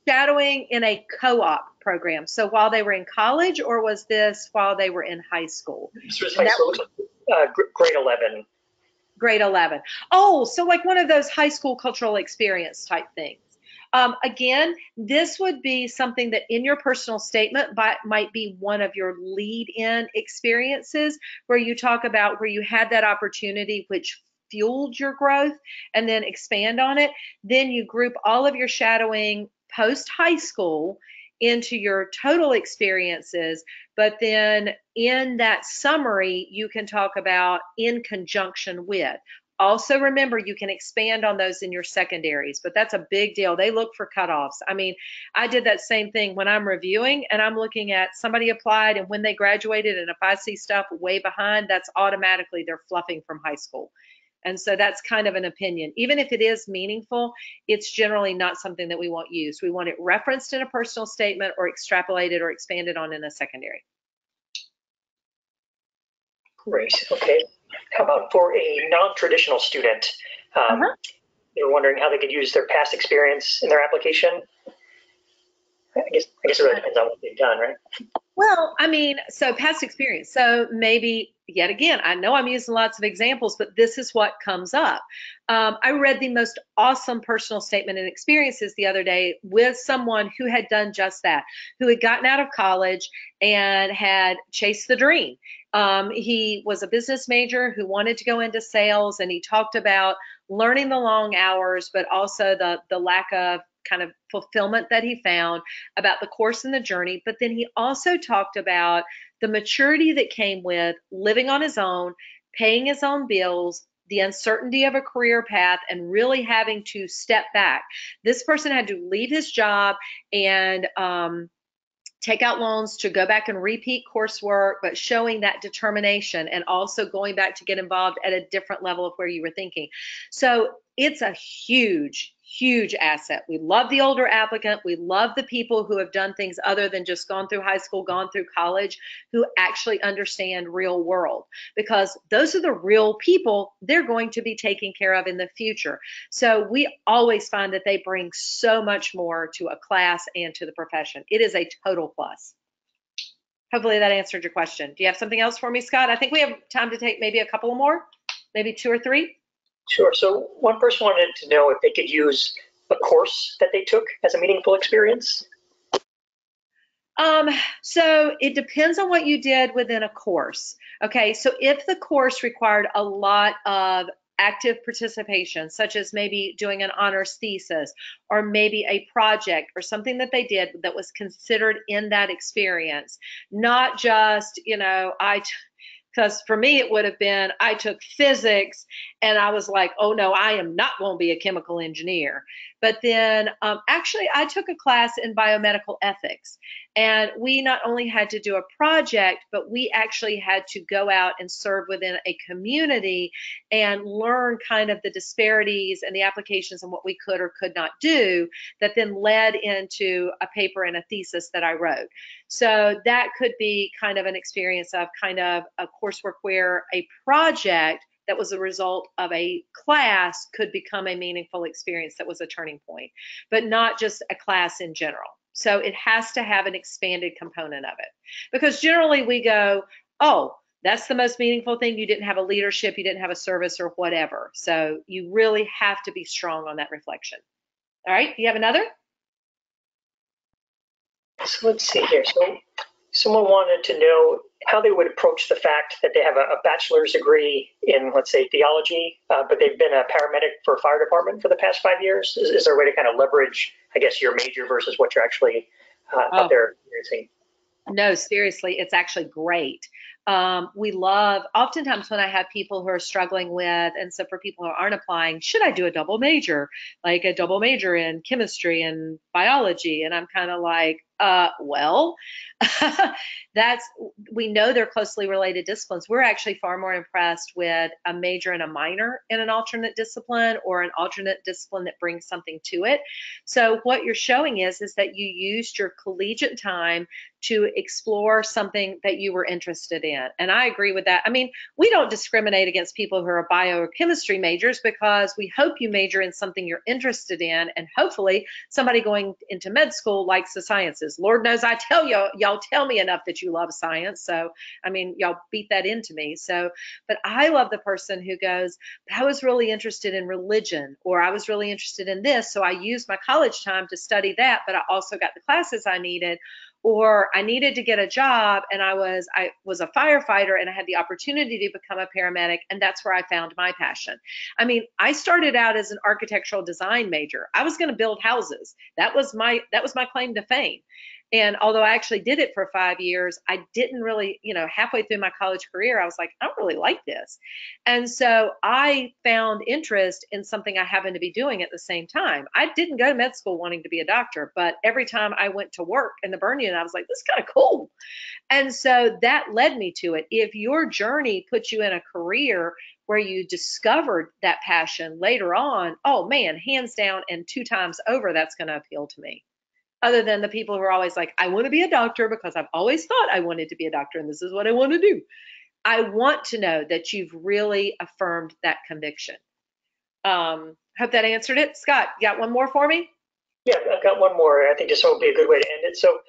Shadowing in a co-op program. So while they were in college, or was this while they were in high school? This was high school, grade 11. Grade 11. Oh, so like one of those high school cultural experience type things. Again, this would be something that in your personal statement might be one of your lead-in experiences where you talk about where you had that opportunity which fueled your growth, and then expand on it. Then you group all of your shadowing post-high school into your total experiences, but then in that summary, you can talk about in conjunction with. Also, remember, you can expand on those in your secondaries, but that's a big deal. They look for cutoffs. I mean, I did that same thing when I'm reviewing and I'm looking at somebody applied and when they graduated, and if I see stuff way behind, that's automatically they're fluffing from high school. And so that's kind of an opinion. Even if it is meaningful, it's generally not something that we want used. We want it referenced in a personal statement or extrapolated or expanded on in a secondary. Great. Okay. How about for a non-traditional student? They're wondering how they could use their past experience in their application. I guess it really depends on what they've done, right? Well, I mean, so past experience. So maybe, yet again, I know I'm using lots of examples, but this is what comes up. I read the most awesome personal statement and experiences the other day with someone who had done just that, who had gotten out of college and had chased the dream. He was a business major who wanted to go into sales, and he talked about learning the long hours, but also the lack of kind of fulfillment that he found about the course and the journey. But then he also talked about the maturity that came with living on his own, paying his own bills, the uncertainty of a career path, and really having to step back. This person had to leave his job and take out loans to go back and repeat coursework, but showing that determination and also going back to get involved at a different level of where you were thinking. So it's a huge, huge asset. We love the older applicant. We love the people who have done things other than just gone through high school, gone through college, who actually understand real world, because those are the real people they're going to be taken care of in the future. So we always find that they bring so much more to a class and to the profession. It is a total plus. Hopefully that answered your question. Do you have something else for me, Scott? I think we have time to take maybe a couple more, maybe 2 or 3. Sure. So one person wanted to know if they could use a course that they took as a meaningful experience. So it depends on what you did within a course. Okay, so if the course required a lot of active participation, such as maybe doing an honors thesis or maybe a project or something that they did that was considered in that experience, not just, because for me it would have been I took physics and I was like, oh no, I am not going to be a chemical engineer. But then actually I took a class in biomedical ethics, and we not only had to do a project, but we actually had to go out and serve within a community and learn kind of the disparities and the applications and what we could or could not do, that then led into a paper and a thesis that I wrote. So that could be kind of an experience of kind of a coursework where a project that was a result of a class could become a meaningful experience that was a turning point, but not just a class in general. So it has to have an expanded component of it, because generally we go, oh, that's the most meaningful thing. You didn't have a leadership, you didn't have a service or whatever. So you really have to be strong on that reflection. All right, do you have another? So let's see here. So someone wanted to know how they would approach the fact that they have a bachelor's degree in, let's say, theology, but they've been a paramedic for a fire department for the past 5 years. Is there a way to kind of leverage, I guess, your major versus what you're actually out there experiencing? No, seriously, it's actually great. We love, oftentimes when I have people who are struggling with, and so for people who aren't applying, should I do a double major, like a double major in chemistry and biology? And I'm kind of like, well, that's, we know they're closely related disciplines. We're actually far more impressed with a major and a minor in an alternate discipline, or an alternate discipline that brings something to it. So what you're showing is that you used your collegiate time to explore something that you were interested in. And I agree with that. I mean, we don't discriminate against people who are bio or chemistry majors, because we hope you major in something you're interested in, and hopefully somebody going into med school likes the sciences. Lord knows I tell y'all tell me enough that you love science. So, I mean, y'all beat that into me. So, but I love the person who goes, I was really interested in religion, or I was really interested in this, so I used my college time to study that, but I also got the classes I needed. Or I needed to get a job, and I was a firefighter, and I had the opportunity to become a paramedic, and that's where I found my passion. I mean, I started out as an architectural design major. I was going to build houses. That was my claim to fame. And although I actually did it for 5 years, I didn't really, halfway through my college career, I was like, I don't really like this. And so I found interest in something I happened to be doing at the same time. I didn't go to med school wanting to be a doctor, but every time I went to work in the burn unit, I was like, this is kind of cool. And so that led me to it. If your journey puts you in a career where you discovered that passion later on, oh man, hands down and 2 times over, that's going to appeal to me. Other than the people who are always like, I want to be a doctor because I've always thought I wanted to be a doctor and this is what I want to do. I want to know that you've really affirmed that conviction. Hope that answered it. Scott, you got one more for me? Yeah, I've got one more. I think this will be a good way to end it. So,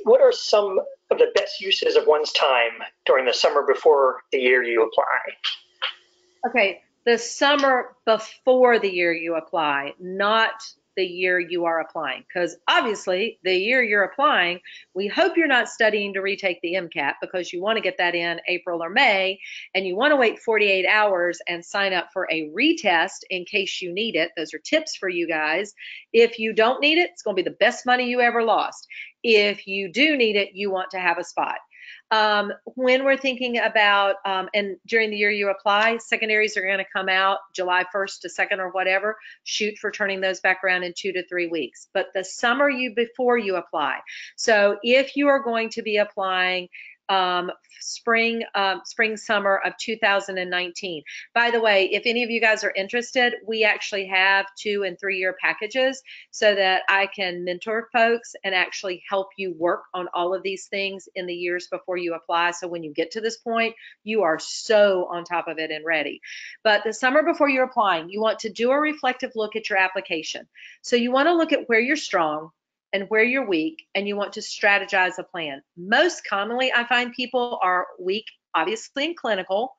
what are some of the best uses of one's time during the summer before the year you apply? Okay, the summer before the year you apply, not the year you are applying. Because obviously, the year you're applying, we hope you're not studying to retake the MCAT because you want to get that in April or May, and you want to wait 48 hours and sign up for a retest in case you need it. Those are tips for you guys. If you don't need it, it's going to be the best money you ever lost. If you do need it, you want to have a spot. When we're thinking about, and during the year you apply, secondaries are going to come out July 1st to 2nd or whatever. Shoot for turning those back around in 2 to 3 weeks. But the summer before you apply. So if you are going to be applying spring, summer of 2019. By the way, if any of you guys are interested, we actually have 2 and 3 year packages so that I can mentor folks and actually help you work on all of these things in the years before you apply. So when you get to this point, you are so on top of it and ready. But the summer before you're applying, you want to do a reflective look at your application. So you want to look at where you're strong and where you're weak, and you want to strategize a plan. Most commonly, I find people are weak, obviously in clinical,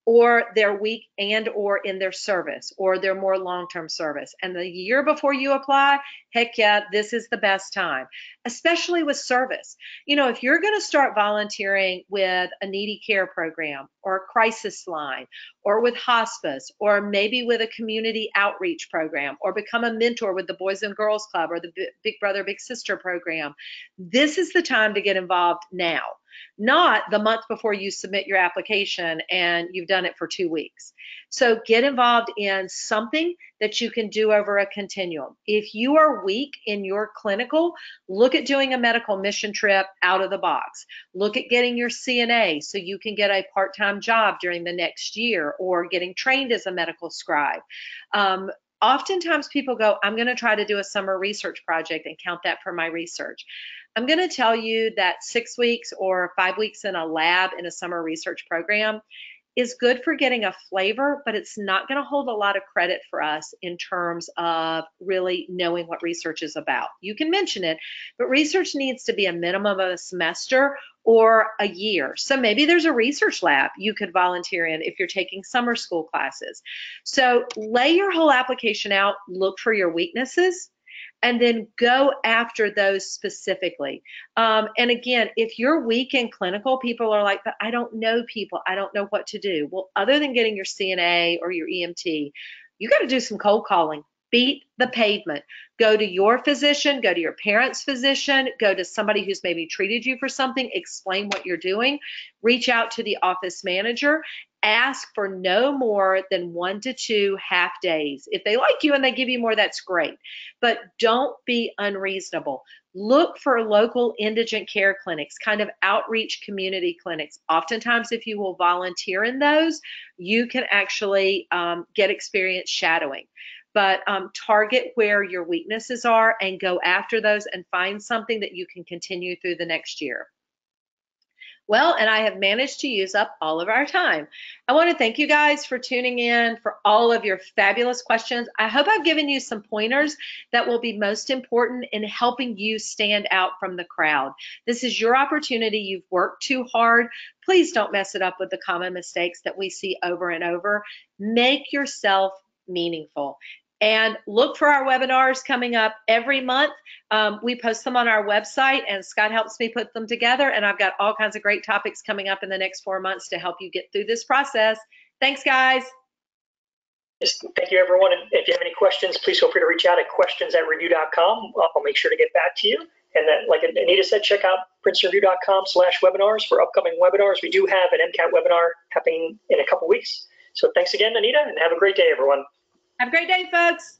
or they're weak and or in their service, or they're more long-term service. And the year before you apply, heck yeah, this is the best time, especially with service. You know, if you're going to start volunteering with a needy care program or a crisis line or with hospice or maybe with a community outreach program or become a mentor with the Boys and Girls Club or the Big Brother, Big Sister program, this is the time to get involved now. Not the month before you submit your application and you've done it for 2 weeks. So get involved in something that you can do over a continuum. If you are weak in your clinical, look at doing a medical mission trip out of the box. Look at getting your CNA so you can get a part-time job during the next year, or getting trained as a medical scribe. Oftentimes people go, I'm going to try to do a summer research project and count that for my research. I'm going to tell you that 6 weeks or 5 weeks in a lab in a summer research program is good for getting a flavor, but it's not going to hold a lot of credit for us in terms of really knowing what research is about. You can mention it, but research needs to be a minimum of a semester or a year. So maybe there's a research lab you could volunteer in if you're taking summer school classes. So lay your whole application out, look for your weaknesses, and then go after those specifically. And again, if you're weak in clinical, people are like, but I don't know people, I don't know what to do. Well, other than getting your CNA or your EMT, you got to do some cold calling. Beat the pavement. Go to your physician, go to your parents' physician, go to somebody who's maybe treated you for something, explain what you're doing, reach out to the office manager, ask for no more than 1 to 2 half days. If they like you and they give you more, that's great. But don't be unreasonable. Look for local indigent care clinics, kind of outreach community clinics. Oftentimes, if you will volunteer in those, you can actually get experience shadowing. But target where your weaknesses are and go after those and find something that you can continue through the next year. Well, and I have managed to use up all of our time. I want to thank you guys for tuning in, for all of your fabulous questions. I hope I've given you some pointers that will be most important in helping you stand out from the crowd. This is your opportunity. You've worked too hard. Please don't mess it up with the common mistakes that we see over and over. Make yourself meaningful. And look for our webinars coming up every month. We post them on our website, and Scott helps me put them together. And I've got all kinds of great topics coming up in the next 4 months to help you get through this process. Thanks, guys. Yes, thank you, everyone. And if you have any questions, please feel free to reach out at questions@review.com. I'll make sure to get back to you. And then, like Anita said, check out princetonreview.com/webinars for upcoming webinars. We do have an MCAT webinar happening in a couple weeks. So thanks again, Anita, and have a great day, everyone. Have a great day, folks.